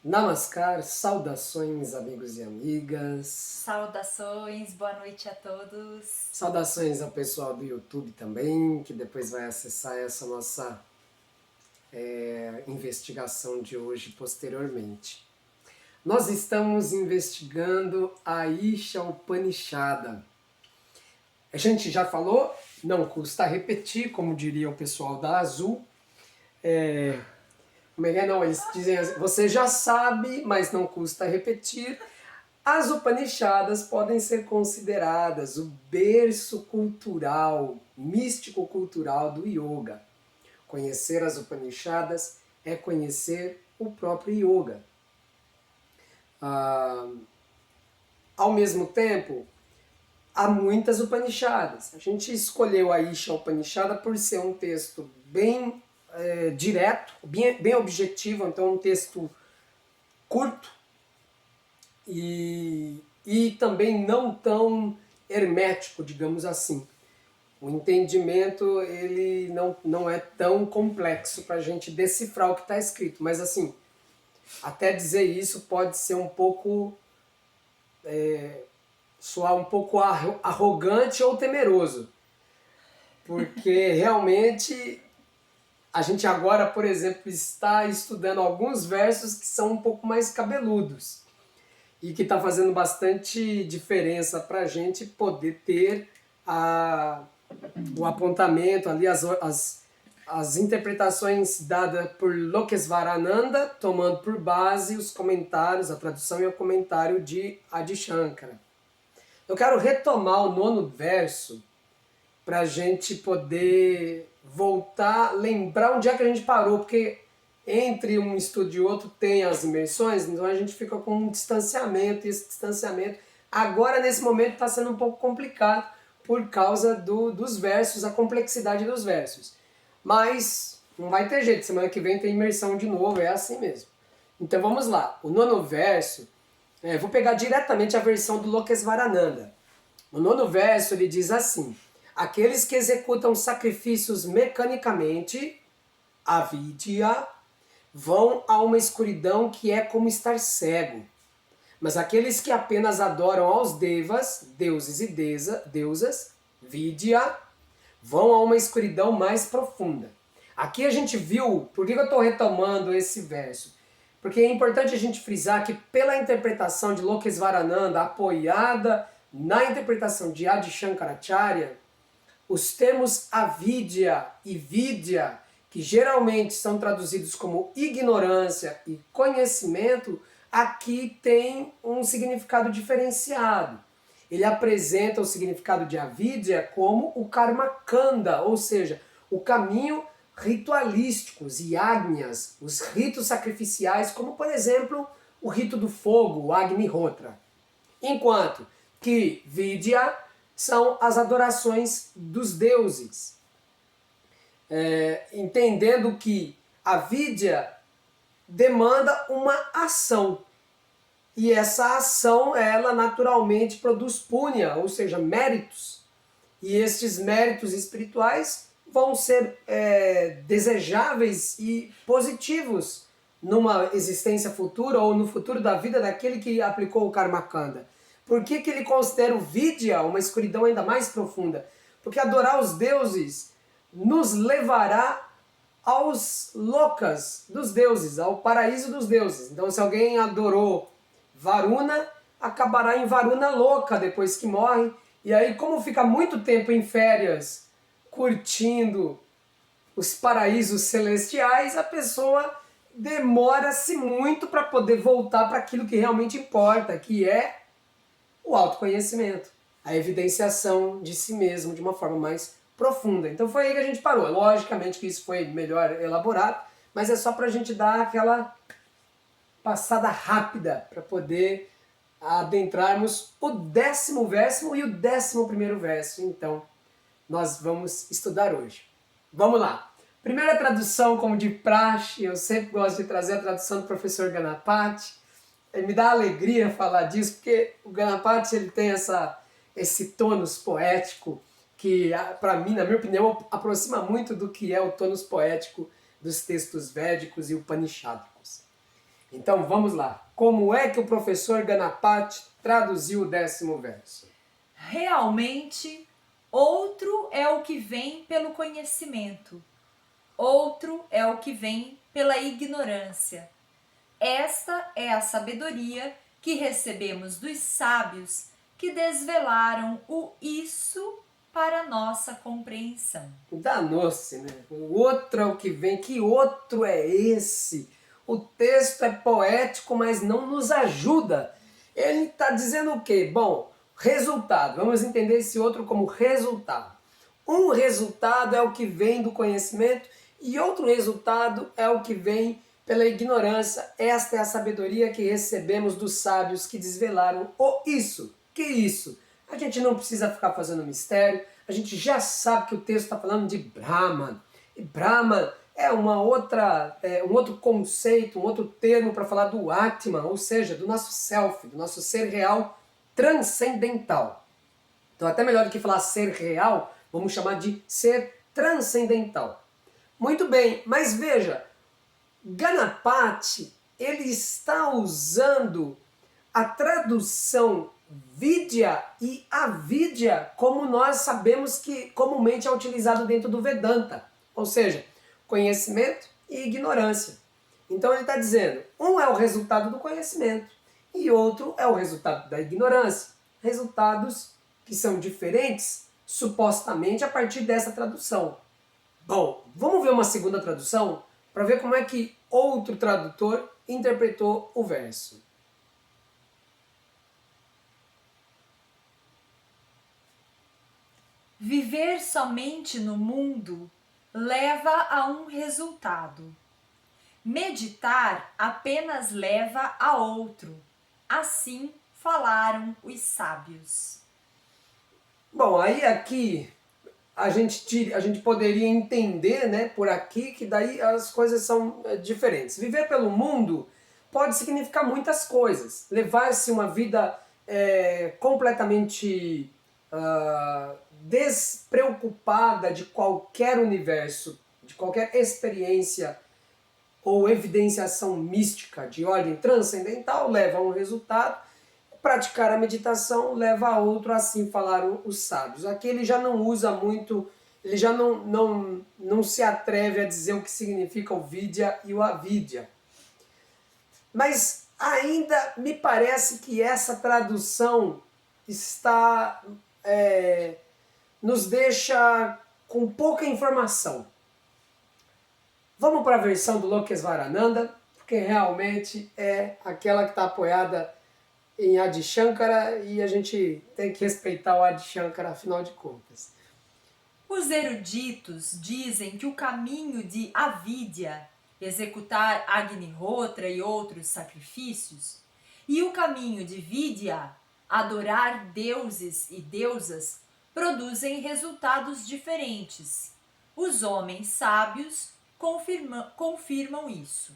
Namaskar, saudações amigos e amigas, Saudações, boa noite a todos. saudações ao pessoal do YouTube também, que depois vai acessar essa nossa investigação de hoje posteriormente. Nós estamos investigando a Isha Upanishada. A gente já falou, não custa repetir, como diria o pessoal da Azul. Como é que é? Não, eles dizem assim, você já sabe, mas não custa repetir. As Upanishadas podem ser consideradas o berço cultural, místico-cultural do yoga. Conhecer as Upanishadas é conhecer o próprio yoga. Ao mesmo tempo, há muitas Upanishadas. A gente escolheu a Isha Upanishada por ser um texto bem direto, bem objetivo, então um texto curto, e também não tão hermético, digamos assim. O entendimento ele não é tão complexo para a gente decifrar o que está escrito, mas assim, até dizer isso pode ser um pouco, soar um pouco arrogante ou temeroso, porque realmente a gente agora, por exemplo, está estudando alguns versos que são um pouco mais cabeludos e que está fazendo bastante diferença para a gente poder ter o apontamento ali, as interpretações dadas por Lokesvarananda, tomando por base os comentários, a tradução e o comentário de Adi Shankara. Eu quero retomar o 9º verso para a gente poder voltar, lembrar onde é que a gente parou, porque entre um estudo e outro tem as imersões, então a gente fica com um distanciamento, e esse distanciamento agora nesse momento está sendo um pouco complicado por causa dos versos, a complexidade dos versos. Mas não vai ter jeito, semana que vem tem imersão de novo, é assim mesmo. Então vamos lá, o 9º verso, vou pegar diretamente a versão do Lokesvarananda. O 9º verso ele diz assim: aqueles que executam sacrifícios mecanicamente, avidya, vão a uma escuridão que é como estar cego. Mas aqueles que apenas adoram aos devas, deuses e deusas, vidya, vão a uma escuridão mais profunda. Aqui a gente viu, por que eu estou retomando esse verso? Porque é importante a gente frisar que pela interpretação de Lokesvarananda, apoiada na interpretação de Adi Shankaracharya, os termos avidya e vidya, que geralmente são traduzidos como ignorância e conhecimento, aqui tem um significado diferenciado. Ele apresenta o significado de avidya como o karma kanda, ou seja, o caminho ritualístico, os yagnas, os ritos sacrificiais, como por exemplo o rito do fogo, o Agnihotra. Enquanto que vidya são as adorações dos deuses. Entendendo que a vidya demanda uma ação. E essa ação, ela naturalmente produz punya, ou seja, méritos. E estes méritos espirituais vão ser desejáveis e positivos numa existência futura ou no futuro da vida daquele que aplicou o Karma Kanda. Por que ele considera o vidya uma escuridão ainda mais profunda? Porque adorar os deuses nos levará aos lokas dos deuses, ao paraíso dos deuses. Então se alguém adorou Varuna, acabará em Varuna louca depois que morre. E aí, como fica muito tempo em férias, curtindo os paraísos celestiais, a pessoa demora-se muito para poder voltar para aquilo que realmente importa, que é o autoconhecimento, a evidenciação de si mesmo de uma forma mais profunda. Então foi aí que a gente parou. Logicamente que isso foi melhor elaborado, mas é só para a gente dar aquela passada rápida para poder adentrarmos o 10º verso e o 11º verso. Então, nós vamos estudar hoje. Vamos lá. Primeira tradução, como de praxe, eu sempre gosto de trazer a tradução do professor Ganapati. Me dá alegria falar disso, porque o Ganapati ele tem esse tônus poético que, para mim, na minha opinião, aproxima muito do que é o tônus poético dos textos védicos e upanishádicos. Então vamos lá. Como é que o professor Ganapati traduziu o 10º verso? Realmente, outro é o que vem pelo conhecimento, outro é o que vem pela ignorância. Esta é a sabedoria que recebemos dos sábios que desvelaram o isso para nossa compreensão. Danou-se, né? O outro é o que vem. Que outro é esse? O texto é poético, mas não nos ajuda. Ele está dizendo o quê? Bom, resultado. Vamos entender esse outro como resultado. Um resultado é o que vem do conhecimento e outro resultado é o que vem pela ignorância. Esta é a sabedoria que recebemos dos sábios que desvelaram o isso. Que isso? A gente não precisa ficar fazendo mistério, a gente já sabe que o texto está falando de Brahman. E Brahman é um outro conceito, um outro termo para falar do Atman, ou seja, do nosso self, do nosso ser real transcendental. Então, até melhor do que falar ser real, vamos chamar de ser transcendental. Muito bem, mas veja, Ganapati, ele está usando a tradução vidya e avidya como nós sabemos que comumente é utilizado dentro do Vedanta, ou seja, conhecimento e ignorância. Então ele está dizendo, um é o resultado do conhecimento e outro é o resultado da ignorância. Resultados que são diferentes, supostamente, a partir dessa tradução. Bom, vamos ver uma segunda tradução para ver como é que outro tradutor interpretou o verso. Viver somente no mundo leva a um resultado. Meditar apenas leva a outro. Assim falaram os sábios. Bom, aí aqui a gente poderia entender, né, por aqui que daí as coisas são diferentes. Viver pelo mundo pode significar muitas coisas. Levar-se uma vida completamente despreocupada de qualquer universo, de qualquer experiência ou evidenciação mística de ordem transcendental leva a um resultado. Praticar a meditação leva a outro, assim falaram os sábios. Aqui ele já não usa muito, ele já não se atreve a dizer o que significa o vidya e o avidya. Mas ainda me parece que essa tradução está nos deixa com pouca informação. Vamos para a versão do Lokesvarananda, porque realmente é aquela que está apoiada em Adi Shankara e a gente tem que respeitar o Adi Shankara, afinal de contas. Os eruditos dizem que o caminho de avidya, executar Agnihotra e outros sacrifícios, e o caminho de vidya, adorar deuses e deusas, produzem resultados diferentes. Os homens sábios confirmam isso.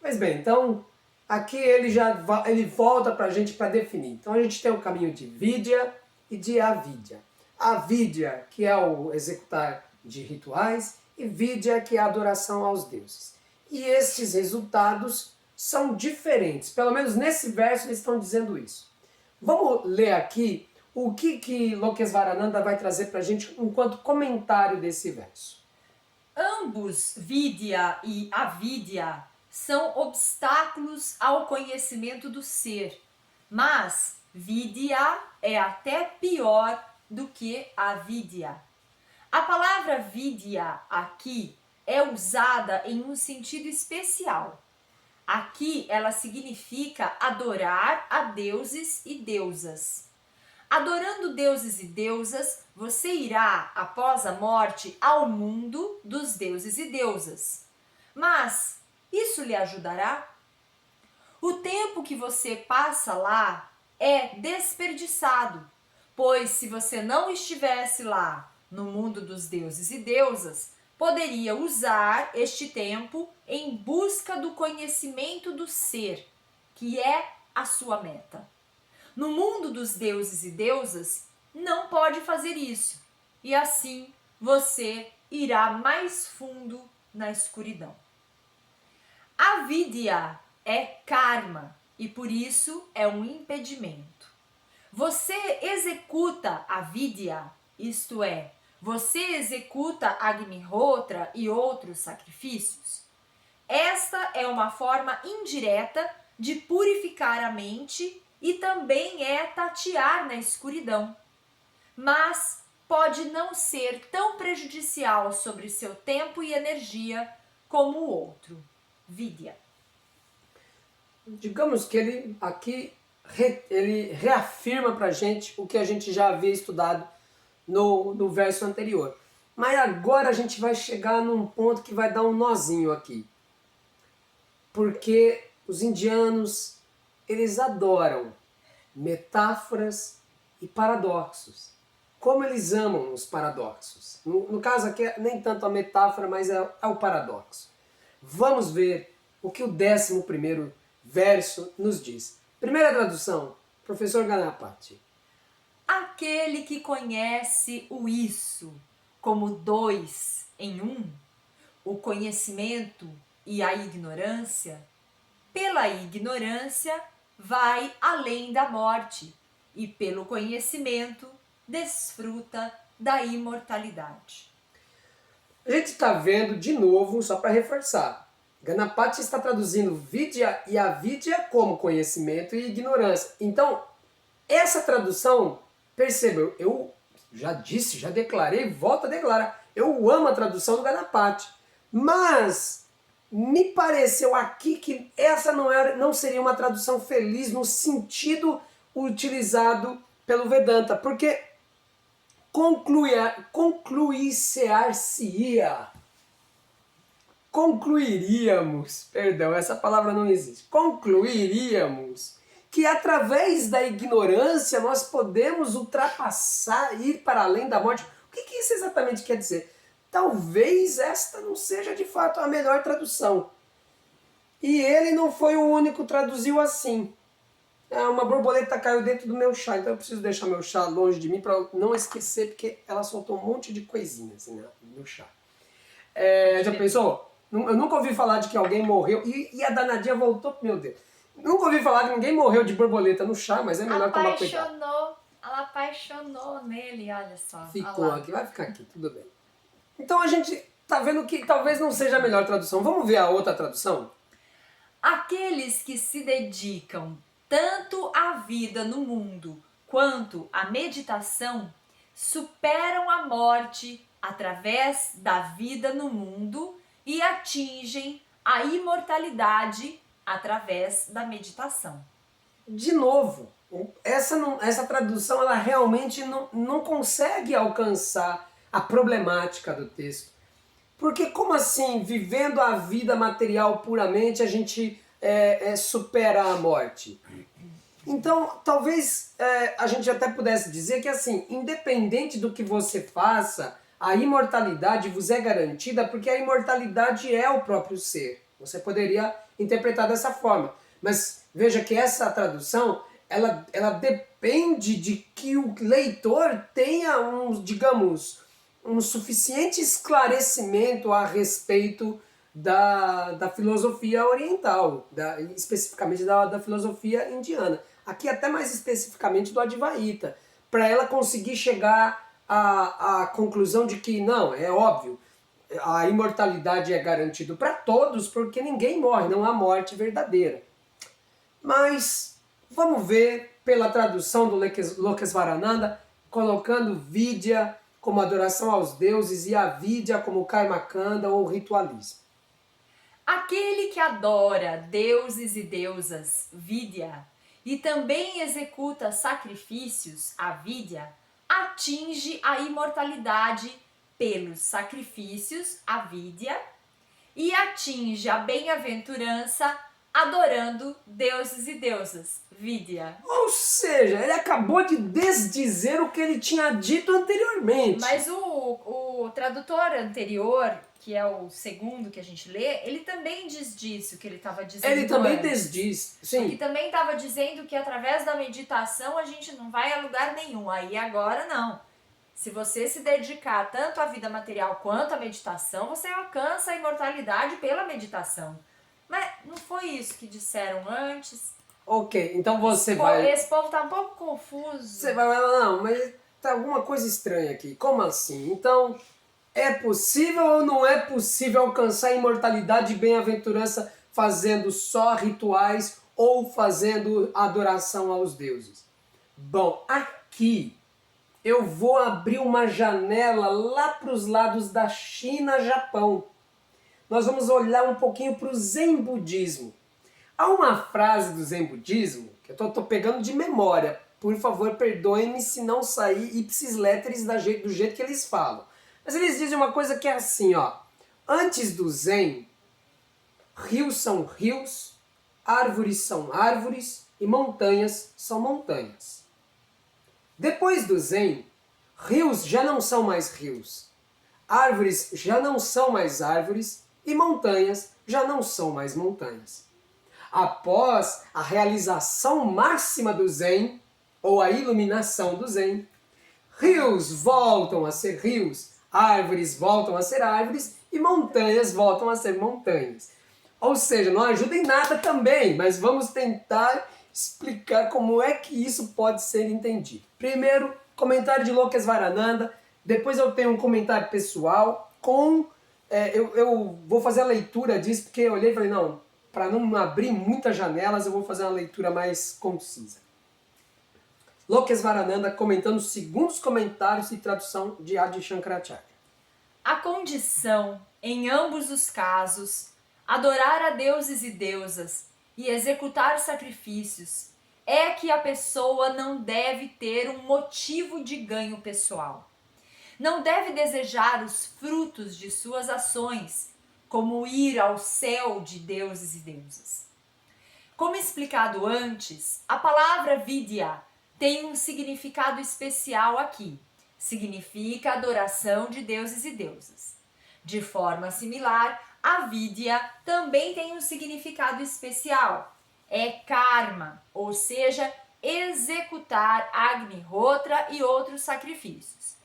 Mas bem, então aqui ele volta para a gente para definir. Então a gente tem o caminho de vidya e de avidya. Avidya, que é o executar de rituais, e vidya, que é a adoração aos deuses. E esses resultados são diferentes. Pelo menos nesse verso eles estão dizendo isso. Vamos ler aqui o que Lokesvarananda vai trazer para a gente enquanto comentário desse verso. Ambos, vidya e avidya, são obstáculos ao conhecimento do ser, mas vidya é até pior do que avidya. A palavra vidya aqui é usada em um sentido especial. Aqui ela significa adorar a deuses e deusas. Adorando deuses e deusas, você irá, após a morte, ao mundo dos deuses e deusas. Mas isso lhe ajudará? O tempo que você passa lá é desperdiçado, pois se você não estivesse lá no mundo dos deuses e deusas, poderia usar este tempo em busca do conhecimento do ser, que é a sua meta. No mundo dos deuses e deusas, não pode fazer isso, e assim você irá mais fundo na escuridão. A vidya é karma e por isso é um impedimento. Você executa a vidya, isto é, você executa Agnihotra e outros sacrifícios? Esta é uma forma indireta de purificar a mente e também é tatear na escuridão. Mas pode não ser tão prejudicial sobre seu tempo e energia como o outro. Vidya. Digamos que ele aqui ele reafirma para a gente o que a gente já havia estudado no verso anterior. Mas agora a gente vai chegar num ponto que vai dar um nozinho aqui. Porque os indianos, eles adoram metáforas e paradoxos. Como eles amam os paradoxos. No caso aqui, nem tanto a metáfora, mas é o paradoxo. Vamos ver o que o 11º verso nos diz. Primeira tradução, professor Ganapati. Aquele que conhece o isso como dois em um, o conhecimento e a ignorância, pela ignorância vai além da morte e pelo conhecimento desfruta da imortalidade. A gente está vendo de novo, só para reforçar, Ganapati está traduzindo vidya e avidya como conhecimento e ignorância. Então, essa tradução, perceba, eu já disse, já declarei, volto a declarar, eu amo a tradução do Ganapati, mas me pareceu aqui que essa não seria uma tradução feliz no sentido utilizado pelo Vedanta, porque concluiríamos, perdão, essa palavra não existe, concluiríamos que através da ignorância nós podemos ultrapassar, ir para além da morte. O que isso exatamente quer dizer? Talvez esta não seja de fato a melhor tradução. E ele não foi o único que traduziu assim. Uma borboleta caiu dentro do meu chá, então eu preciso deixar meu chá longe de mim para não esquecer, porque ela soltou um monte de coisinhas assim, no meu chá. Já pensou? Eu nunca ouvi falar de que alguém morreu, e a danadinha voltou, meu Deus. Nunca ouvi falar que ninguém morreu de borboleta no chá, mas é melhor tomar cuidado. Ela apaixonou nele, olha só. Ficou aqui, vai ficar aqui, tudo bem. Então a gente tá vendo que talvez não seja a melhor tradução. Vamos ver a outra tradução? Aqueles que se dedicam tanto à vida no mundo quanto à meditação superam a morte através da vida no mundo e atingem a imortalidade através da meditação. De novo, essa tradução ela realmente não consegue alcançar a problemática do texto. Porque como assim, vivendo a vida material puramente, a gente supera a morte? Então, talvez a gente até pudesse dizer que assim, independente do que você faça, a imortalidade vos é garantida porque a imortalidade é o próprio ser. Você poderia interpretar dessa forma. Mas veja que essa tradução, ela depende de que o leitor tenha um suficiente esclarecimento a respeito da filosofia oriental, especificamente da filosofia indiana. Aqui até mais especificamente do Advaita, para ela conseguir chegar à conclusão de que, não, é óbvio, a imortalidade é garantida para todos, porque ninguém morre, não há morte verdadeira. Mas vamos ver pela tradução do Lokesvarananda, colocando vidya como adoração aos deuses e avidya como karmakanda ou ritualismo. Aquele que adora deuses e deusas, vidya, e também executa sacrifícios, avidya, atinge a imortalidade pelos sacrifícios, avidya, e atinge a bem-aventurança adorando deuses e deusas, vidya. Ou seja, ele acabou de desdizer o que ele tinha dito anteriormente. Mas o tradutor anterior, que é o segundo que a gente lê, ele também diz o que ele estava dizendo. Ele também desdiz, sim. Ele também estava dizendo que através da meditação a gente não vai a lugar nenhum. Aí agora não. Se você se dedicar tanto à vida material quanto à meditação, você alcança a imortalidade pela meditação. Mas não foi isso que disseram antes? Ok, então você vai... Esse povo tá um pouco confuso. Você vai... Não, mas tá alguma coisa estranha aqui. Como assim? Então, é possível ou não é possível alcançar a imortalidade e bem-aventurança fazendo só rituais ou fazendo adoração aos deuses? Bom, aqui eu vou abrir uma janela lá para os lados da China, Japão. Nós vamos olhar um pouquinho para o Zen Budismo. Há uma frase do Zen Budismo, que eu estou pegando de memória, por favor perdoem-me se não sair ipsis letteris do jeito que eles falam. Mas eles dizem uma coisa que é assim, ó. Antes do Zen, rios são rios, árvores são árvores e montanhas são montanhas. Depois do Zen, rios já não são mais rios, árvores já não são mais árvores e montanhas já não são mais montanhas. Após a realização máxima do Zen, ou a iluminação do Zen, rios voltam a ser rios, árvores voltam a ser árvores e montanhas voltam a ser montanhas. Ou seja, não ajuda em nada também, mas vamos tentar explicar como é que isso pode ser entendido. Primeiro, comentário de Lokesvarananda, depois eu tenho um comentário pessoal com... eu vou fazer a leitura disso porque eu olhei e falei, não, para não abrir muitas janelas, eu vou fazer uma leitura mais concisa. Lokesvarananda comentando segundo os comentários e tradução de Adi Shankaracharya. A condição, em ambos os casos, adorar a deuses e deusas e executar sacrifícios, é que a pessoa não deve ter um motivo de ganho pessoal. Não deve desejar os frutos de suas ações, como ir ao céu de deuses e deusas. Como explicado antes, a palavra vidya tem um significado especial aqui. Significa adoração de deuses e deusas. De forma similar, a vidya também tem um significado especial. É karma, ou seja, executar Agnihotra e outros sacrifícios.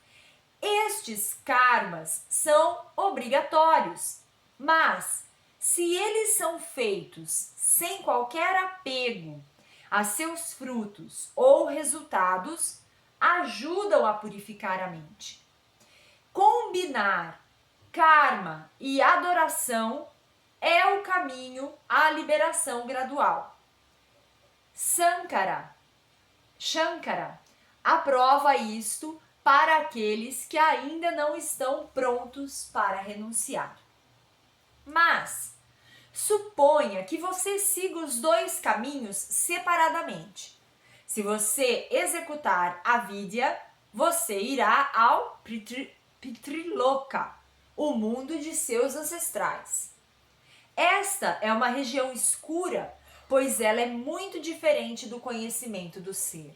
Estes karmas são obrigatórios, mas se eles são feitos sem qualquer apego a seus frutos ou resultados, ajudam a purificar a mente. Combinar karma e adoração é o caminho à liberação gradual. Shankara aprova isto para aqueles que ainda não estão prontos para renunciar. Mas suponha que você siga os dois caminhos separadamente. Se você executar a vidya, você irá ao Pitriloka, o mundo de seus ancestrais. Esta é uma região escura, pois ela é muito diferente do conhecimento do ser.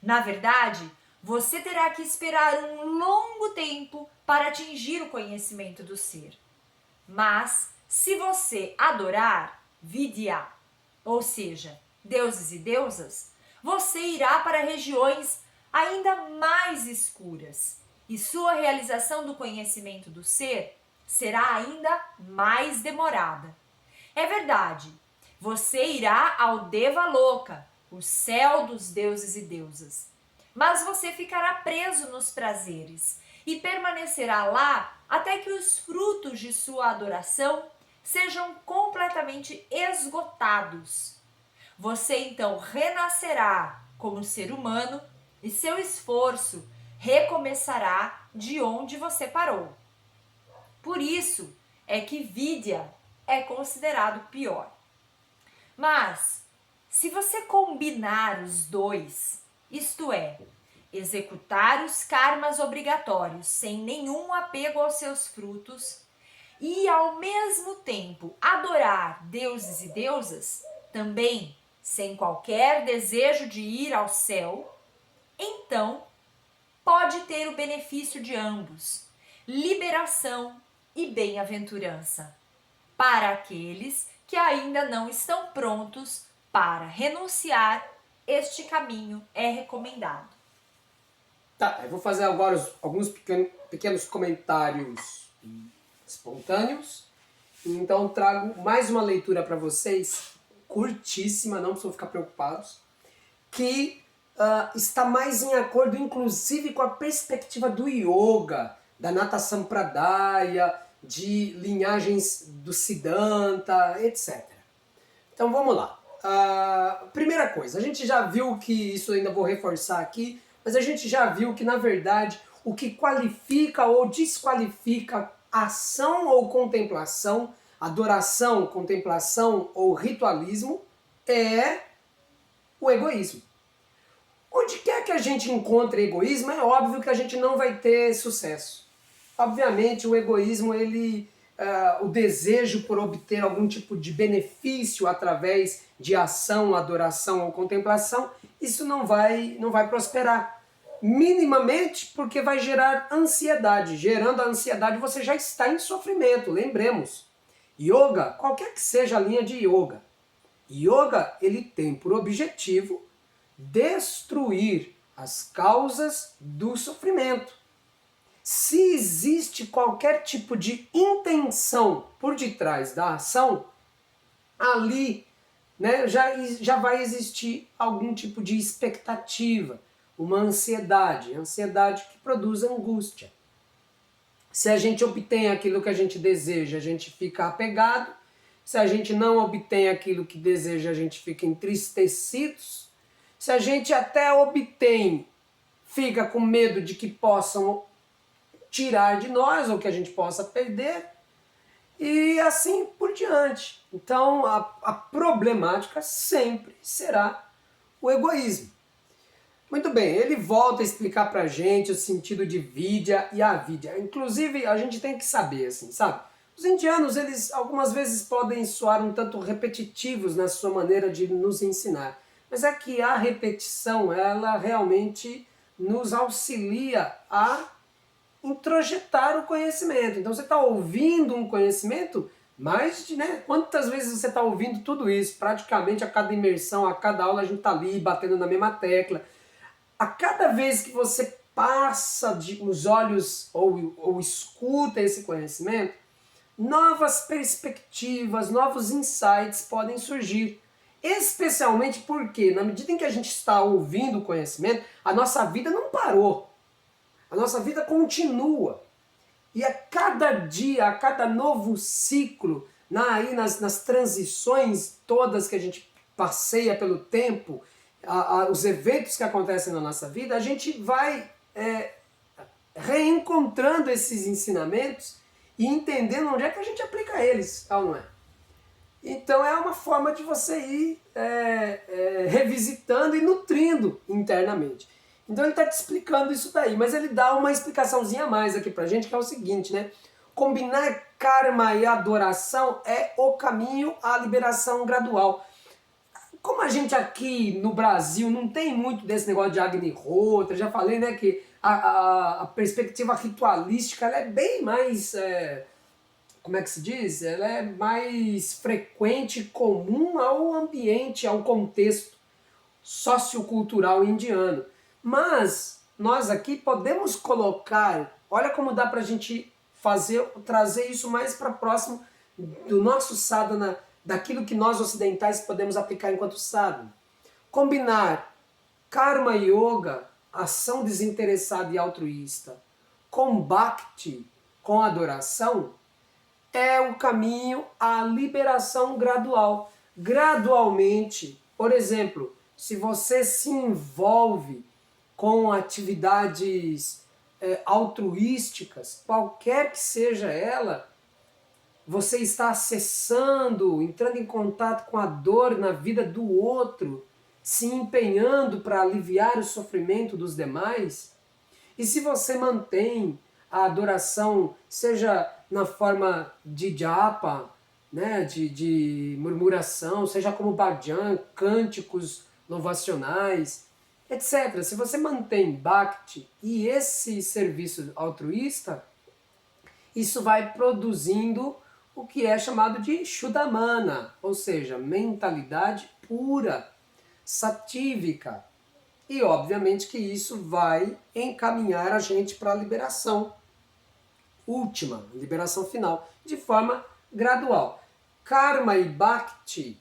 Na verdade, você terá que esperar um longo tempo para atingir o conhecimento do ser. Mas, se você adorar vidya, ou seja, deuses e deusas, você irá para regiões ainda mais escuras e sua realização do conhecimento do ser será ainda mais demorada. É verdade, você irá ao Devaloka, o céu dos deuses e deusas, mas você ficará preso nos prazeres e permanecerá lá até que os frutos de sua adoração sejam completamente esgotados. Você então renascerá como ser humano e seu esforço recomeçará de onde você parou. Por isso é que vidya é considerado pior. Mas, se você combinar os dois, isto é, executar os karmas obrigatórios sem nenhum apego aos seus frutos e, ao mesmo tempo, adorar deuses e deusas, também sem qualquer desejo de ir ao céu, então pode ter o benefício de ambos, liberação e bem-aventurança, para aqueles que ainda não estão prontos para renunciar. Este caminho é recomendado. Tá, eu vou fazer agora alguns pequenos comentários espontâneos Então trago mais uma leitura para vocês, curtíssima, não precisam ficar preocupados, que está mais em acordo, inclusive, com a perspectiva do yoga, da Nata Sampradaya, de linhagens do Siddhanta, etc. Então vamos lá. Primeira coisa, a gente já viu que, isso ainda vou reforçar aqui, mas a gente já viu que, na verdade, o que qualifica ou desqualifica ação ou contemplação, adoração, contemplação ou ritualismo, é o egoísmo. Onde quer que a gente encontre egoísmo, é óbvio que a gente não vai ter sucesso. Obviamente, o egoísmo, o desejo por obter algum tipo de benefício através de ação, adoração ou contemplação, isso não vai prosperar. Minimamente, porque vai gerar ansiedade. Gerando a ansiedade, você já está em sofrimento, lembremos. Yoga, qualquer que seja a linha de yoga, ele tem por objetivo destruir as causas do sofrimento. Se existe qualquer tipo de intenção por detrás da ação, ali, né, já vai existir algum tipo de expectativa, uma ansiedade que produz angústia. Se a gente obtém aquilo que a gente deseja, a gente fica apegado. Se a gente não obtém aquilo que deseja, a gente fica entristecido. Se a gente até obtém, fica com medo de que possam tirar de nós ou que a gente possa perder, e assim por diante. Então a problemática sempre será o egoísmo. Muito bem, ele volta a explicar pra gente o sentido de vidya e avidya. Inclusive, a gente tem que saber, assim, sabe? Os indianos, eles algumas vezes podem soar um tanto repetitivos na sua maneira de nos ensinar. Mas é que a repetição, ela realmente nos auxilia a introjetar o conhecimento. Então você está ouvindo um conhecimento, mas quantas vezes você está ouvindo tudo isso? Praticamente a cada imersão, a cada aula a gente está ali batendo na mesma tecla. A cada vez que você passa os olhos ou escuta esse conhecimento, novas perspectivas, novos insights podem surgir. Especialmente porque, na medida em que a gente está ouvindo o conhecimento, a nossa vida não parou. A nossa vida continua. E a cada dia, a cada novo ciclo, nas transições todas que a gente passeia pelo tempo, os eventos que acontecem na nossa vida, a gente vai reencontrando esses ensinamentos e entendendo onde é que a gente aplica eles, tal, não é? Então é uma forma de você ir revisitando e nutrindo internamente. Então ele está te explicando isso daí, mas ele dá uma explicaçãozinha a mais aqui pra gente, que é o seguinte, né? Combinar karma e adoração é o caminho à liberação gradual. Como a gente aqui no Brasil não tem muito desse negócio de Agnihotra, já falei, né, que a perspectiva ritualística ela é bem mais, como é que se diz? Ela é mais frequente e comum ao ambiente, ao contexto sociocultural indiano. Mas nós aqui podemos colocar, olha como dá pra gente trazer isso mais para próximo do nosso sadhana, daquilo que nós ocidentais podemos aplicar enquanto sadhana. Combinar karma yoga, ação desinteressada e altruísta, com bhakti, com adoração, é o caminho à liberação gradual. Gradualmente, por exemplo, se você se envolve com atividades altruísticas, qualquer que seja ela, você está acessando, entrando em contato com a dor na vida do outro, se empenhando para aliviar o sofrimento dos demais. E se você mantém a adoração, seja na forma de japa, né, de murmuração, seja como bhajan, cânticos louvacionais, etc. Se você mantém bhakti e esse serviço altruísta, isso vai produzindo o que é chamado de shuddhamana, ou seja, mentalidade pura, satívica. E obviamente que isso vai encaminhar a gente para a liberação última, liberação final, de forma gradual. Karma e Bhakti,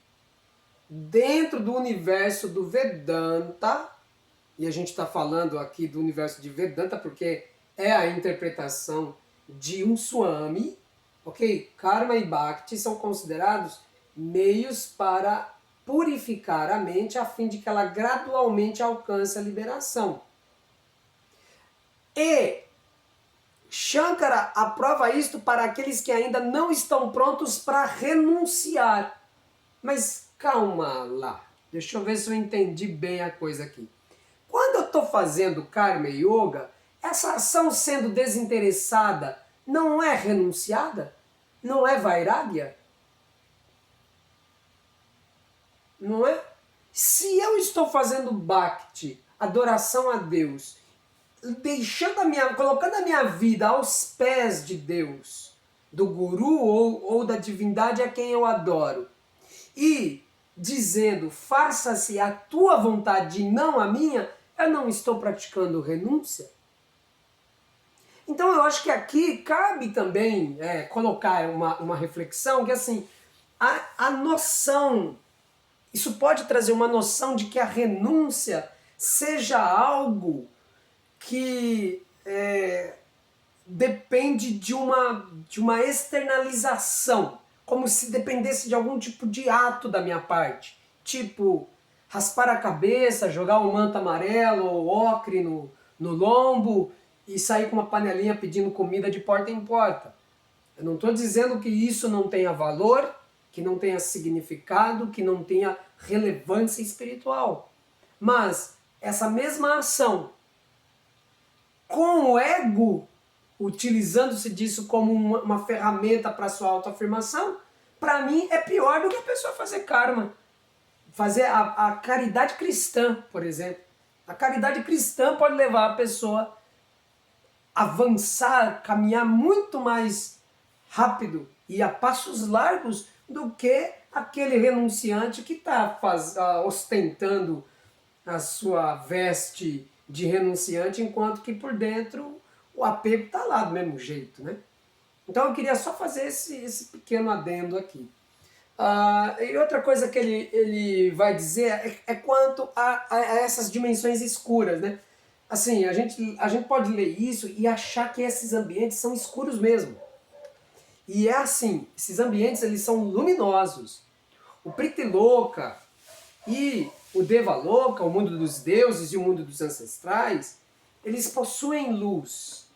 dentro do universo do Vedanta, e a gente está falando aqui do universo de Vedanta porque é a interpretação de um Swami, ok? Karma e Bhakti são considerados meios para purificar a mente a fim de que ela gradualmente alcance a liberação. E Shankara aprova isto para aqueles que ainda não estão prontos para renunciar. Mas calma lá, deixa eu ver se eu entendi bem a coisa aqui. Quando eu estou fazendo Karma Yoga, essa ação sendo desinteressada não é renunciada? Não é Vairagya? Não é? Se eu estou fazendo Bhakti, adoração a Deus, colocando a minha vida aos pés de Deus, do Guru ou da divindade a quem eu adoro, e dizendo, faça-se a tua vontade e não a minha, eu não estou praticando renúncia? Então eu acho que aqui cabe também colocar uma reflexão que assim, a noção, isso pode trazer uma noção de que a renúncia seja algo que depende de uma externalização, como se dependesse de algum tipo de ato da minha parte, tipo raspar a cabeça, jogar um manto amarelo ou ocre no lombo e sair com uma panelinha pedindo comida de porta em porta. Eu não estou dizendo que isso não tenha valor, que não tenha significado, que não tenha relevância espiritual. Mas essa mesma ação, com o ego, utilizando-se disso como uma ferramenta para sua autoafirmação, para mim é pior do que a pessoa fazer karma. Fazer a caridade cristã, por exemplo. A caridade cristã pode levar a pessoa a avançar, caminhar muito mais rápido e a passos largos do que aquele renunciante que está ostentando a sua veste de renunciante, enquanto que por dentro o apego está lá do mesmo jeito, né? Então eu queria só fazer esse pequeno adendo aqui. E outra coisa que ele vai dizer é quanto a essas dimensões escuras, né? Assim, a gente pode ler isso e achar que esses ambientes são escuros mesmo. E é assim, esses ambientes eles são luminosos. O Pritiloka e o Devaloka, o mundo dos deuses e o mundo dos ancestrais, eles possuem luz.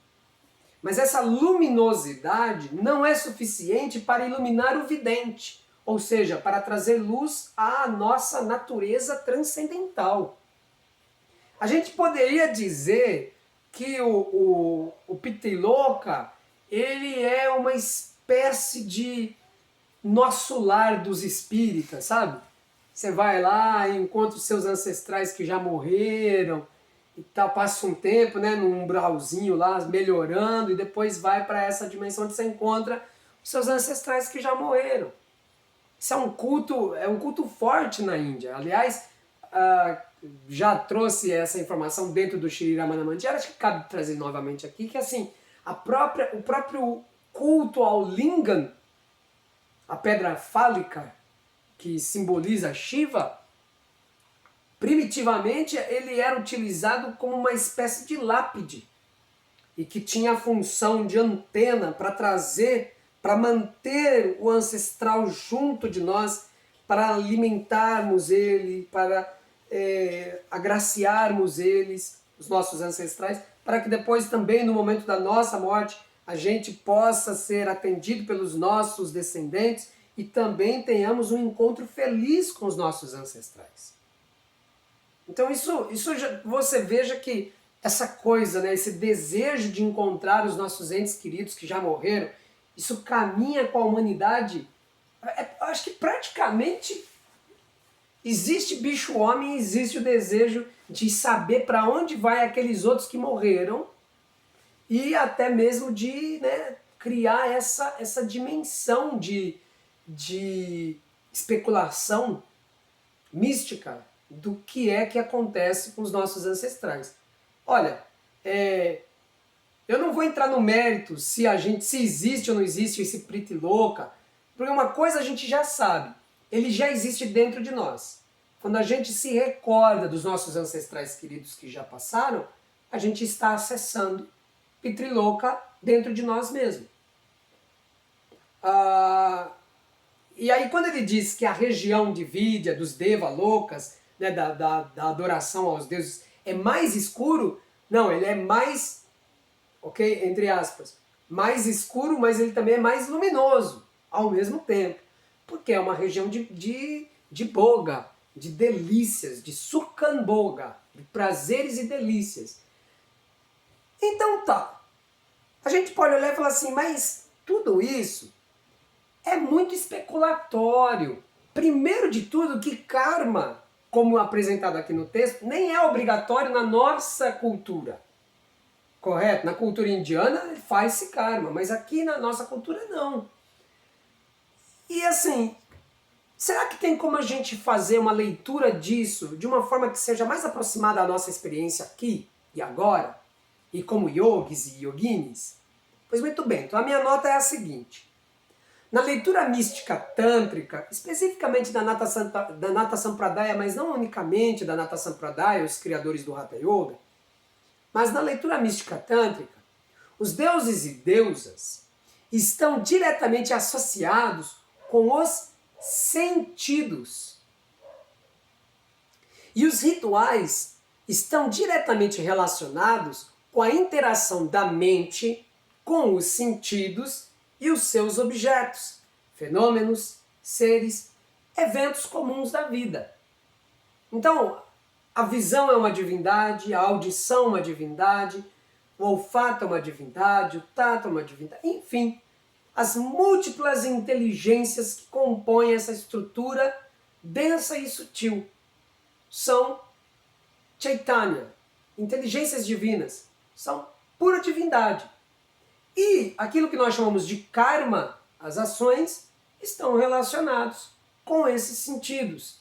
Mas essa luminosidade não é suficiente para iluminar o vidente, ou seja, para trazer luz à nossa natureza transcendental. A gente poderia dizer que o Pritiloka, ele é uma espécie de nosso lar dos espíritas, sabe? Você vai lá e encontra os seus ancestrais que já morreram e tal, passa um tempo, né, num umbralzinho lá, melhorando, e depois vai para essa dimensão onde você encontra os seus ancestrais que já morreram. Isso é um culto forte na Índia. Aliás, já trouxe essa informação dentro do Shri Ramana Mandir, acho que cabe trazer novamente aqui, que assim, o próprio culto ao Lingam, a pedra fálica, que simboliza Shiva, primitivamente ele era utilizado como uma espécie de lápide e que tinha a função de antena para manter o ancestral junto de nós, para alimentarmos ele, para agraciarmos eles, os nossos ancestrais, para que depois também no momento da nossa morte a gente possa ser atendido pelos nossos descendentes e também tenhamos um encontro feliz com os nossos ancestrais. Então você veja que essa coisa, né, esse desejo de encontrar os nossos entes queridos que já morreram, isso caminha com a humanidade. Eu acho que praticamente existe bicho-homem, existe o desejo de saber para onde vai aqueles outros que morreram e até mesmo de, né, criar essa dimensão de especulação mística do que é que acontece com os nossos ancestrais. Olha, eu não vou entrar no mérito se existe ou não existe esse Pritiloka, Porque uma coisa a gente já sabe, ele já existe dentro de nós. Quando a gente se recorda dos nossos ancestrais queridos que já passaram, a gente está acessando Pitriloka dentro de nós mesmos. E aí quando ele diz que a região de Vidya, dos Devalokas, né, da adoração aos deuses, é mais escuro, não, ele é mais, ok, entre aspas, mais escuro, mas ele também é mais luminoso ao mesmo tempo. Porque é uma região de boga, de delícias, de sukhan-boga, de prazeres e delícias. Então tá, a gente pode olhar e falar assim, mas tudo isso é muito especulatório. Primeiro de tudo que karma, como apresentado aqui no texto, nem é obrigatório na nossa cultura. Correto? Na cultura indiana faz-se karma, mas aqui na nossa cultura não. E assim, será que tem como a gente fazer uma leitura disso de uma forma que seja mais aproximada à nossa experiência aqui e agora? E como yogis e yoginis? Pois muito bem, então a minha nota é a seguinte. Na leitura mística tântrica, especificamente da Nata Sampradaya, mas não unicamente da Nata Sampradaya, os criadores do Hatha Yoga, mas na leitura mística tântrica, os deuses e deusas estão diretamente associados com os sentidos. E os rituais estão diretamente relacionados com a interação da mente com os sentidos e os seus objetos, fenômenos, seres, eventos comuns da vida. Então, a visão é uma divindade, a audição é uma divindade, o olfato é uma divindade, o tato é uma divindade, enfim, as múltiplas inteligências que compõem essa estrutura densa e sutil são Chaitanya, inteligências divinas, são pura divindade. E aquilo que nós chamamos de karma, as ações, estão relacionados com esses sentidos,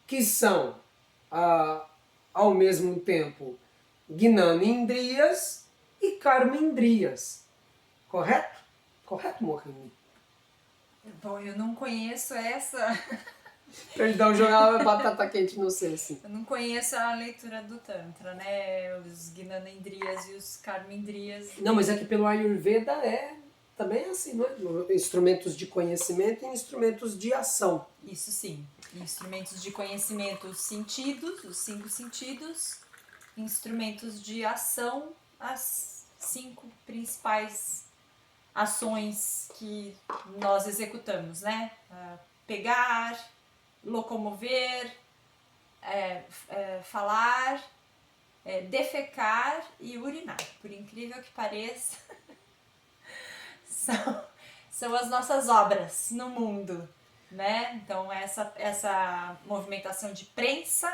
que são, ao mesmo tempo, Gnana-indriyas e Karma-indriyas. Correto? Correto, Mohini? Bom, eu não conheço essa. Perdão, jogar batata quente no sei assim. Eu não conheço a leitura do Tantra, né? Os Gnana-indriyas e os Karma-indriyas. Não, mas é que pelo Ayurveda também é assim, não é? Instrumentos de conhecimento e instrumentos de ação. Isso sim. Instrumentos de conhecimento, os sentidos, os 5 sentidos. Instrumentos de ação, as 5 principais ações que nós executamos, né? Pegar, locomover, falar, defecar e urinar. Por incrível que pareça, são as nossas obras no mundo, né? Então essa movimentação de prensa,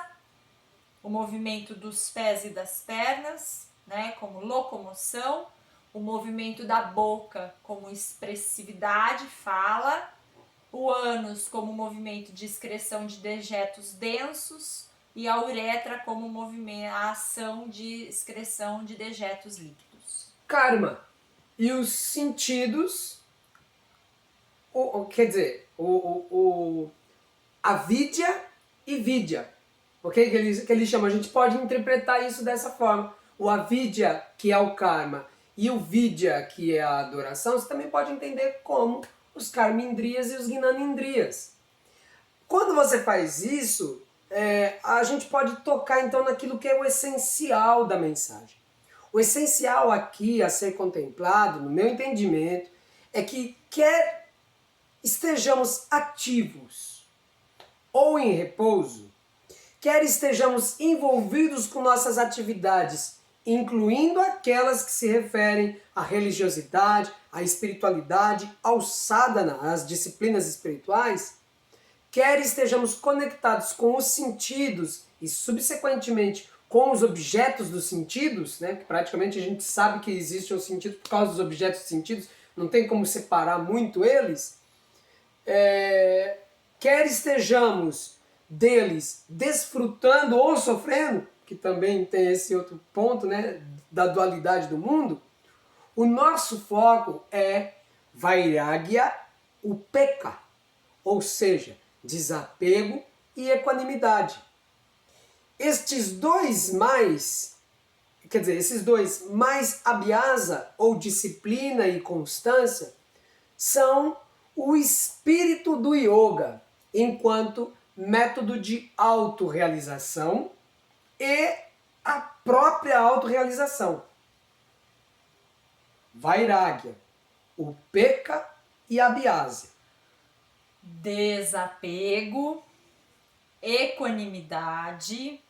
o movimento dos pés e das pernas, né, como locomoção, o movimento da boca como expressividade, fala, o ânus como movimento de excreção de dejetos densos e a uretra como movimento, a ação de excreção de dejetos líquidos. Karma. E os sentidos, quer dizer, a vidya e vidya. Okay? Que ele chama, a gente pode interpretar isso dessa forma. O avidya, que é o karma, e o vidya, que é a adoração, você também pode entender como os karma-indriyas e os gnana-indriyas. Quando você faz isso, a gente pode tocar então naquilo que é o essencial da mensagem. O essencial aqui a ser contemplado, no meu entendimento, é que quer estejamos ativos ou em repouso, quer estejamos envolvidos com nossas atividades, incluindo aquelas que se referem à religiosidade, à espiritualidade, ao sadhana, às disciplinas espirituais, quer estejamos conectados com os sentidos e, subsequentemente, com os objetos dos sentidos, né, que praticamente a gente sabe que existem os sentidos por causa dos objetos dos sentidos, não tem como separar muito eles, quer estejamos deles desfrutando ou sofrendo, que também tem esse outro ponto, né, da dualidade do mundo, o nosso foco é Vairagya, upekkha, ou seja, desapego e equanimidade. Esses dois mais abhyasa, ou disciplina e constância, são o espírito do yoga, enquanto método de autorrealização e a própria autorrealização. Vairagya, upekkha e abhyasa. Desapego, equanimidade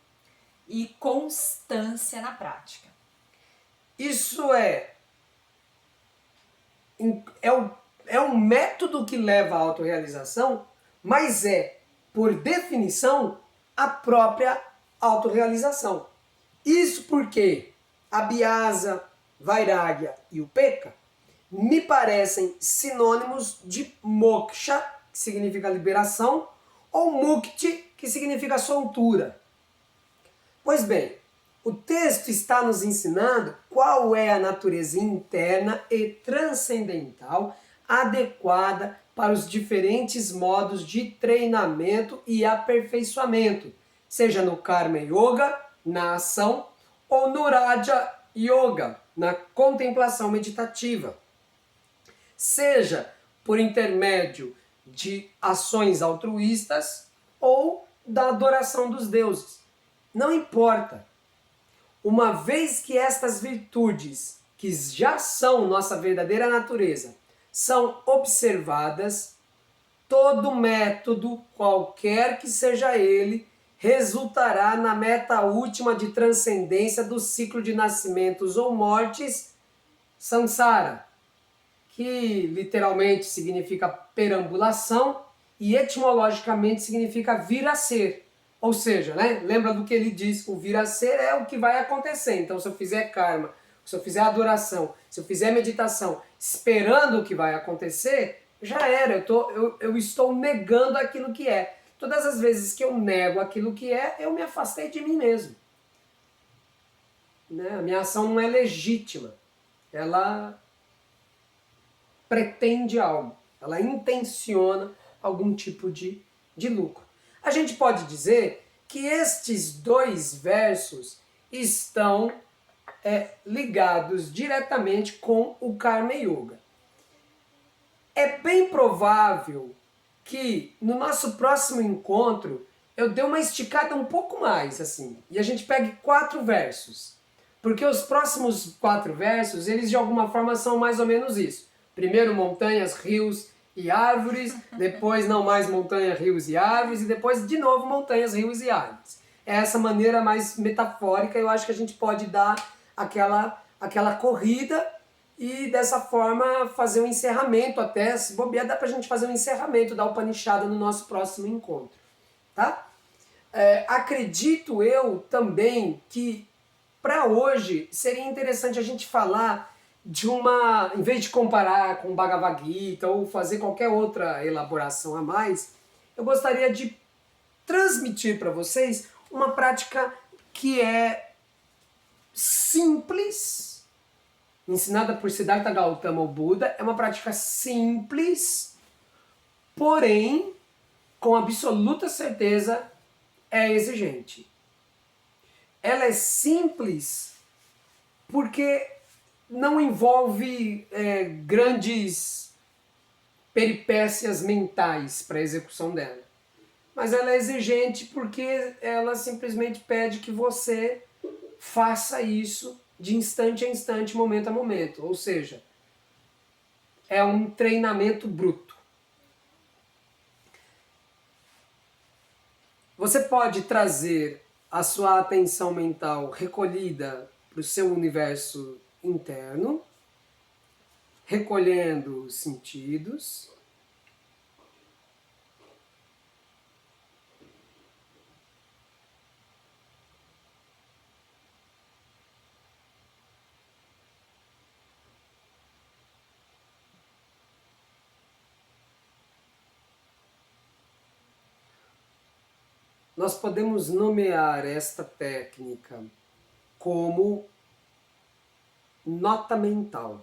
e constância na prática. Isso é um método que leva à autorrealização, mas é, por definição, a própria autorrealização. Isso porque abhyasa, vairagya e upekkha me parecem sinônimos de moksha, que significa liberação, ou mukti, que significa soltura. Pois bem, o texto está nos ensinando qual é a natureza interna e transcendental adequada para os diferentes modos de treinamento e aperfeiçoamento, seja no Karma Yoga, na ação, ou no Raja Yoga, na contemplação meditativa. Seja por intermédio de ações altruístas ou da adoração dos deuses. Não importa. Uma vez que estas virtudes, que já são nossa verdadeira natureza, são observadas, todo método, qualquer que seja ele, resultará na meta última de transcendência do ciclo de nascimentos ou mortes, samsara, que literalmente significa perambulação e etimologicamente significa vir a ser. Ou seja, né? Lembra do que ele diz, o vir a ser é o que vai acontecer. Então, se eu fizer karma, se eu fizer adoração, se eu fizer meditação, esperando o que vai acontecer, já era, eu estou negando aquilo que é. Todas as vezes que eu nego aquilo que é, eu me afastei de mim mesmo. Né? A minha ação não é legítima. Ela pretende algo. Ela intenciona algum tipo de lucro. A gente pode dizer que estes dois versos estão ligados diretamente com o Karma Yoga. É bem provável que no nosso próximo encontro eu dê uma esticada um pouco mais, assim, e a gente pegue 4 versos. Porque os próximos 4 versos, eles de alguma forma são mais ou menos isso. Primeiro montanhas, rios e árvores, depois não mais montanhas, rios e árvores, e depois de novo montanhas, rios e árvores. É essa maneira mais metafórica, eu acho que a gente pode dar aquela corrida e dessa forma fazer um encerramento até, se bobear, dá pra gente fazer um encerramento da Upanishada no nosso próximo encontro, tá? Acredito eu também que para hoje seria interessante a gente falar de em vez de comparar com Bhagavad Gita ou fazer qualquer outra elaboração a mais, eu gostaria de transmitir para vocês uma prática que é simples, ensinada por Siddhartha Gautama, o Buda, é uma prática simples, porém, com absoluta certeza, é exigente. Ela é simples porque não envolve grandes peripécias mentais para a execução dela. Mas ela é exigente porque ela simplesmente pede que você faça isso de instante a instante, momento a momento. Ou seja, é um treinamento bruto. Você pode trazer a sua atenção mental recolhida para o seu universo interno, recolhendo os sentidos. Nós podemos nomear esta técnica como nota mental.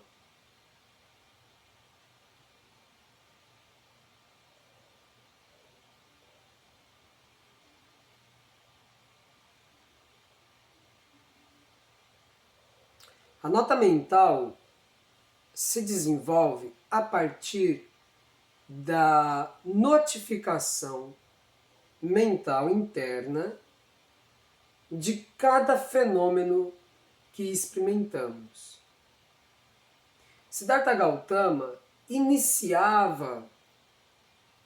A nota mental se desenvolve a partir da notificação mental interna de cada fenômeno que experimentamos. Siddhartha Gautama iniciava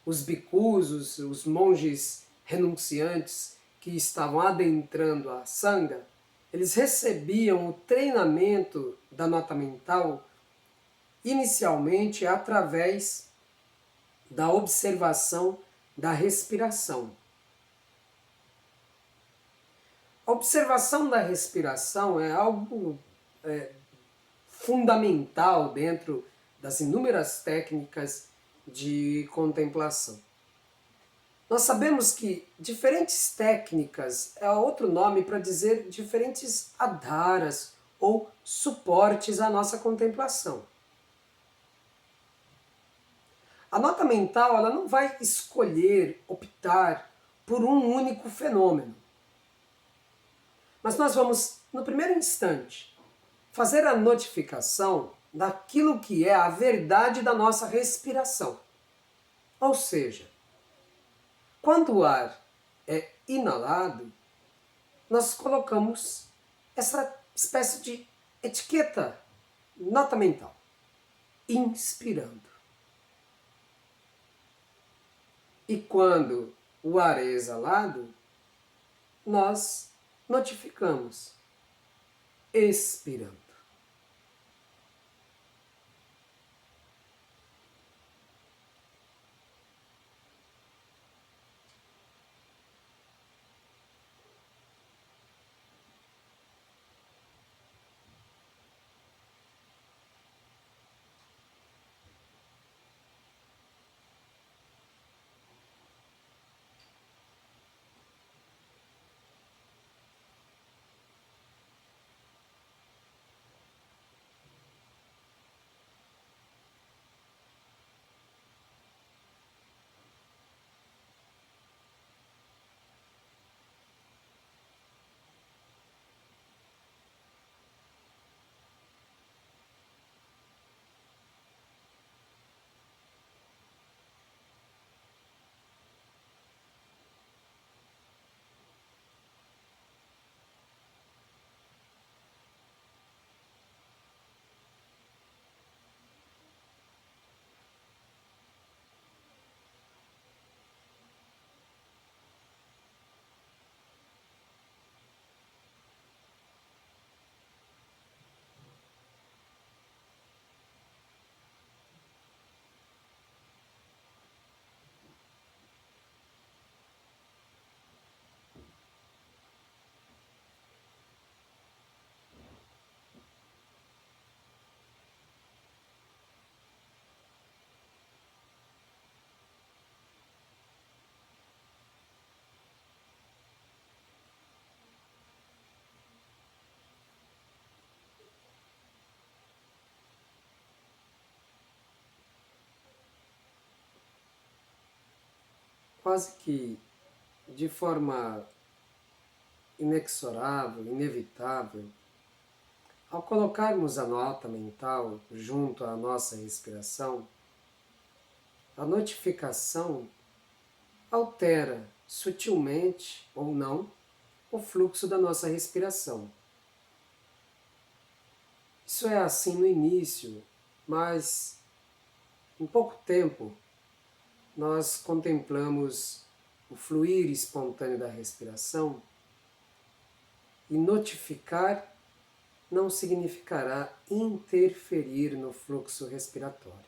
os bhikkhus, os monges renunciantes que estavam adentrando a Sangha, eles recebiam o treinamento da nota mental inicialmente através da observação da respiração. A observação da respiração é algo fundamental dentro das inúmeras técnicas de contemplação. Nós sabemos que diferentes técnicas é outro nome para dizer diferentes adharas ou suportes à nossa contemplação. A nota mental ela não vai escolher, optar por um único fenômeno. Mas nós vamos, no primeiro instante, fazer a notificação daquilo que é a verdade da nossa respiração. Ou seja, quando o ar é inalado, nós colocamos essa espécie de etiqueta, nota mental, inspirando. E quando o ar é exalado, nós notificamos, expirando. Quase que de forma inexorável, inevitável, ao colocarmos a nota mental junto à nossa respiração, a notificação altera sutilmente ou não o fluxo da nossa respiração. Isso é assim no início, mas em pouco tempo nós contemplamos o fluir espontâneo da respiração e notificar não significará interferir no fluxo respiratório.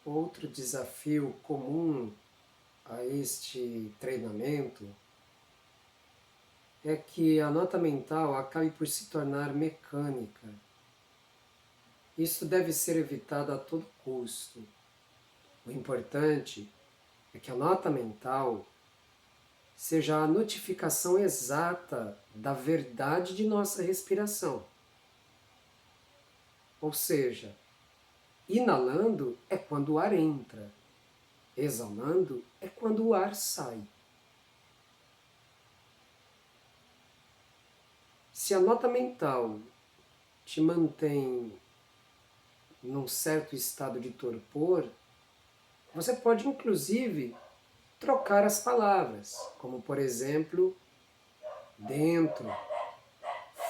Outro desafio comum a este treinamento é que a nota mental acabe por se tornar mecânica. Isso deve ser evitado a todo custo. O importante é que a nota mental seja a notificação exata da verdade de nossa respiração. Ou seja, inalando é quando o ar entra, exalando é quando o ar sai. Se a nota mental te mantém num certo estado de torpor, você pode inclusive trocar as palavras, como por exemplo, dentro,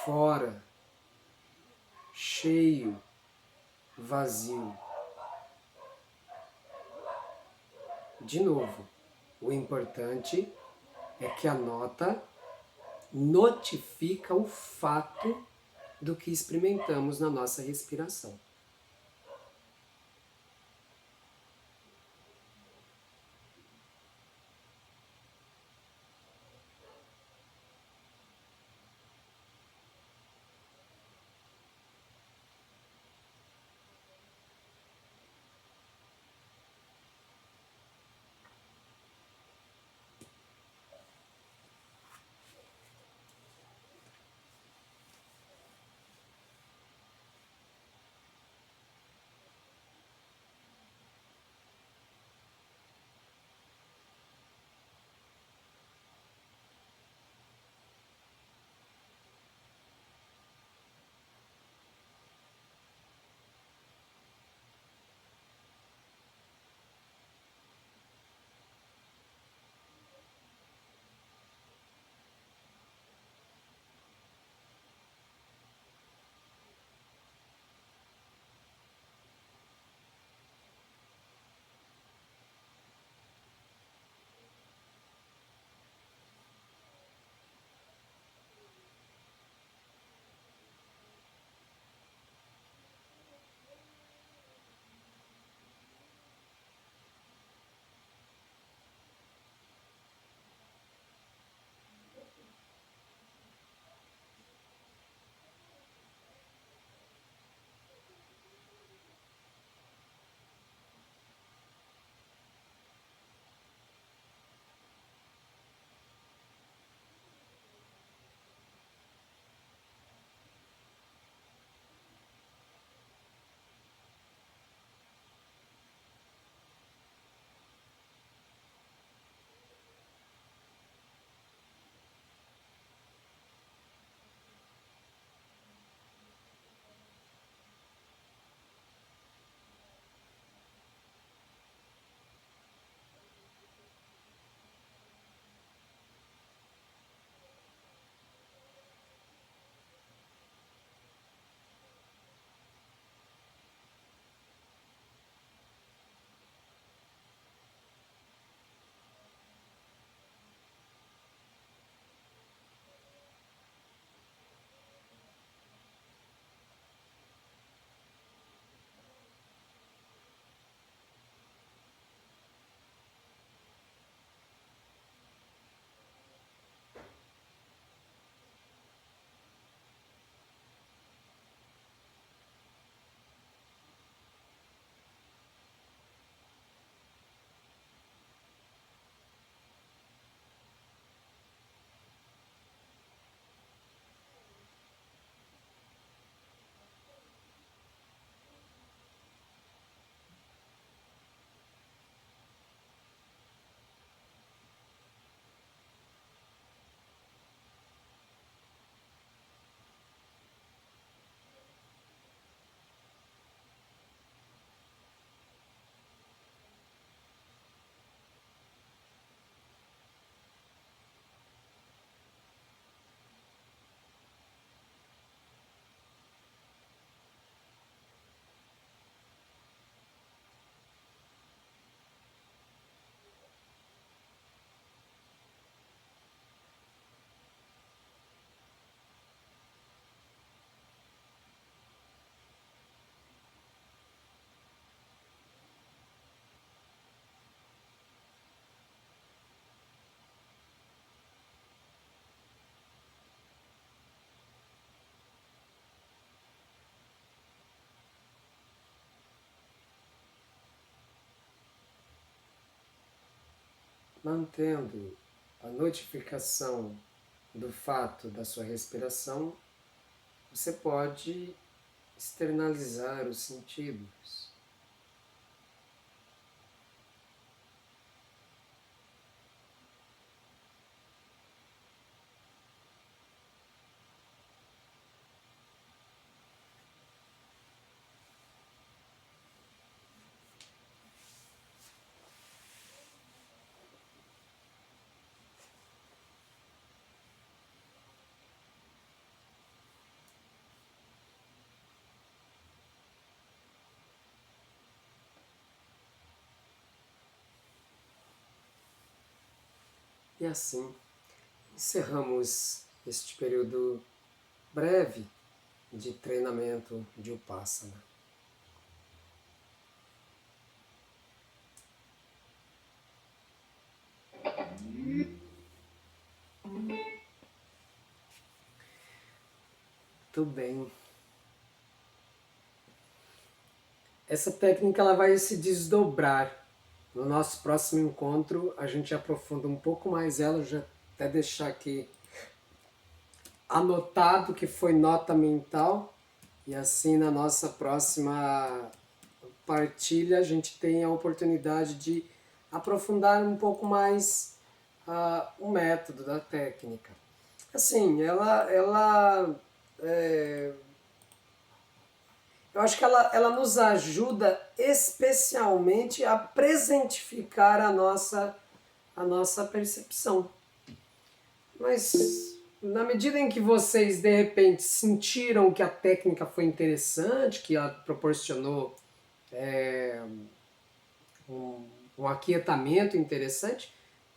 fora, cheio, vazio. De novo, o importante é que a nota notifica o fato do que experimentamos na nossa respiração. mantendo a notificação do fato da sua respiração, você pode externalizar os sentidos. E assim, encerramos este período breve de treinamento de Upasana. Muito bem. Essa técnica ela vai se desdobrar. No nosso próximo encontro, a gente aprofunda um pouco mais ela, já até deixar aqui anotado que foi nota mental, e assim na nossa próxima partilha a gente tem a oportunidade de aprofundar um pouco mais o método da técnica. Assim, eu acho que ela nos ajuda especialmente a presentificar a nossa percepção. Mas na medida em que vocês de repente sentiram que a técnica foi interessante, que ela proporcionou um aquietamento interessante,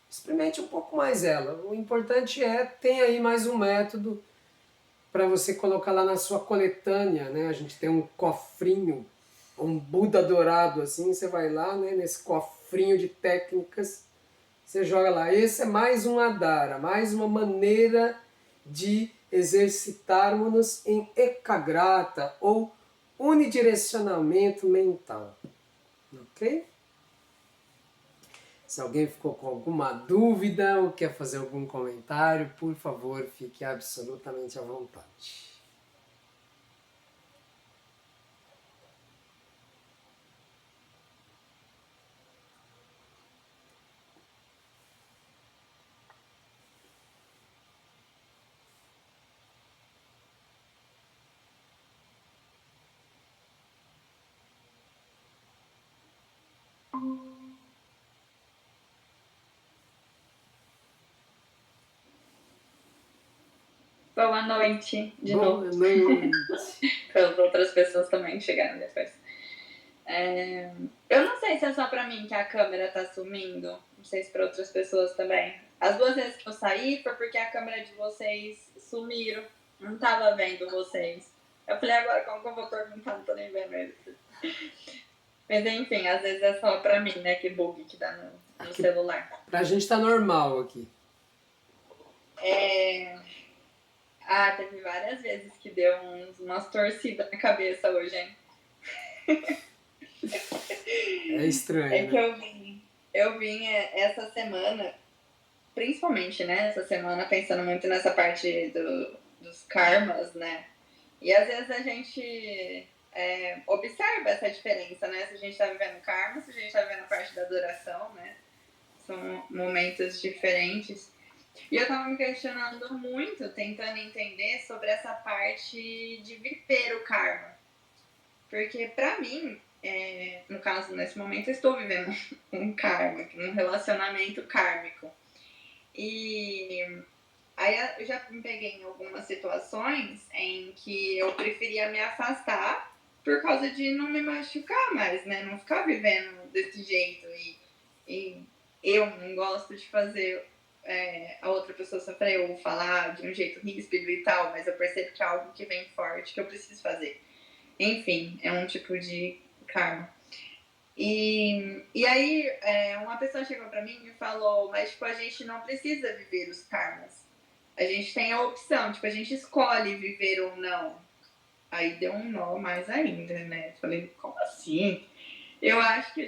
experimente um pouco mais ela. O importante é ter aí mais um método para você colocar lá na sua coletânea, né? A gente tem um cofrinho, um Buda dourado assim, você vai lá, né, nesse cofrinho de técnicas, você joga lá. Esse é mais um Adhara, mais uma maneira de exercitarmos-nos em ekagrata ou unidirecionamento mental. Ok? Se alguém ficou com alguma dúvida ou quer fazer algum comentário, por favor, fique absolutamente à vontade. Boa noite, de Boa novo. noite. Para as outras pessoas também que chegaram depois. Eu não sei se é só para mim que a câmera tá sumindo. Não sei se para outras pessoas também. As 2 vezes que eu saí foi porque a câmera de vocês sumiram. Não tava vendo vocês. Eu falei, agora como que eu vou perguntar? Não tô nem vendo eles. Mas enfim, às vezes é só para mim, né? Que bug que dá no celular. Pra gente tá normal aqui. Teve várias vezes que deu umas torcidas na cabeça hoje, hein? É estranho. É que eu vim essa semana, principalmente, né? Essa semana pensando muito nessa parte dos karmas, né? E às vezes a gente observa essa diferença, né? Se a gente tá vivendo karma, se a gente tá vivendo a parte da adoração, né? São momentos diferentes. E eu tava me questionando muito, tentando entender sobre essa parte de viver o karma. Porque pra mim, no caso, nesse momento, eu estou vivendo um karma, um relacionamento kármico. E aí eu já me peguei em algumas situações em que eu preferia me afastar por causa de não me machucar mais, né? Não ficar vivendo desse jeito. E eu não gosto de fazer a outra pessoa sofrer ou falar de um jeito ríspido e tal, mas eu percebo que é algo que vem forte, que eu preciso fazer. Enfim, é um tipo de karma. E aí, uma pessoa chegou pra mim e falou, mas tipo, a gente não precisa viver os karmas. A gente tem a opção, tipo, a gente escolhe viver ou não. Aí deu um nó mais ainda, né? Falei, como assim? Eu acho que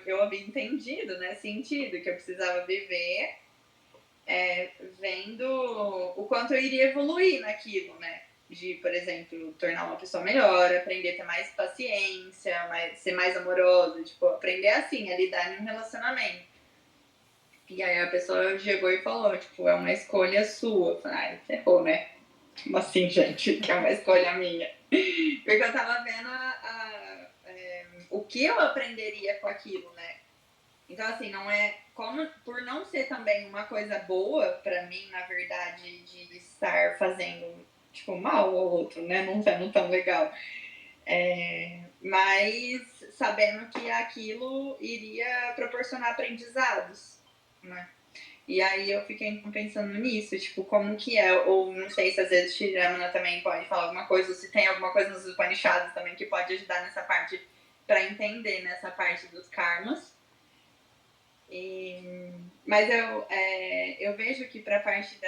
eu havia entendido, né, sentido que eu precisava viver, vendo o quanto eu iria evoluir naquilo, né? De, por exemplo, tornar uma pessoa melhor, aprender a ter mais paciência, ser mais amorosa, tipo, aprender assim, a lidar em um relacionamento. E aí a pessoa chegou e falou, tipo, é uma escolha sua. Eu falei, ai, ferrou, né? Como assim, gente? Que é uma escolha minha. Porque eu tava vendo o que eu aprenderia com aquilo, né? Então, assim, não é... por não ser também uma coisa boa pra mim, na verdade, de estar fazendo, tipo, mal ao outro, né? Não sendo tão legal. Mas sabendo que aquilo iria proporcionar aprendizados, né? E aí eu fiquei pensando nisso, tipo, como que é, ou não sei se às vezes Shiramana também pode falar alguma coisa, ou se tem alguma coisa nos Upanishads também que pode ajudar nessa parte, pra entender nessa parte dos karmas. Mas eu vejo que pra parte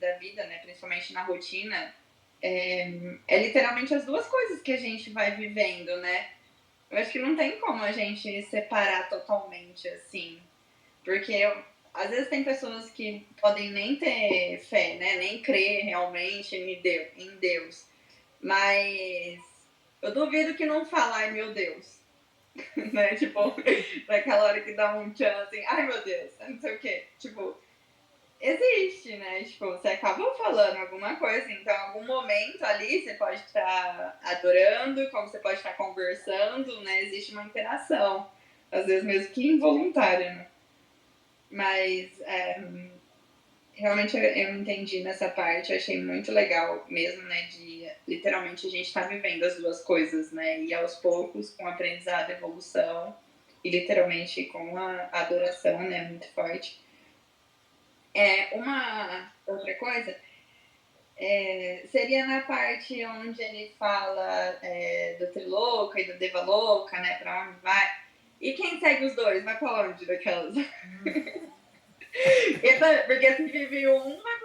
da vida, né, principalmente na rotina, é literalmente as duas coisas que a gente vai vivendo, né? Eu acho que não tem como a gente separar totalmente, assim. Porque às vezes tem pessoas que podem nem ter fé, né? Nem crer realmente em Deus. Mas eu duvido que não fala, ai meu Deus. Né? Tipo, naquela hora que dá um tchan assim, ai meu Deus, não sei o quê. Tipo, existe, né? Tipo, você acaba falando alguma coisa, então em algum momento ali você pode estar adorando, como você pode estar conversando, né? Existe uma interação, às vezes mesmo que involuntária, né? Mas realmente eu entendi nessa parte, eu achei muito legal mesmo, né? De literalmente a gente estar vivendo as duas coisas, né? E aos poucos, com o aprendizado, evolução, e literalmente com a adoração, né? Muito forte. Uma outra coisa seria na parte onde ele fala do Triloka e do Devaloka, né? Pra onde vai. E quem segue os dois? Vai pra onde daquelas? Porque se vive um, vai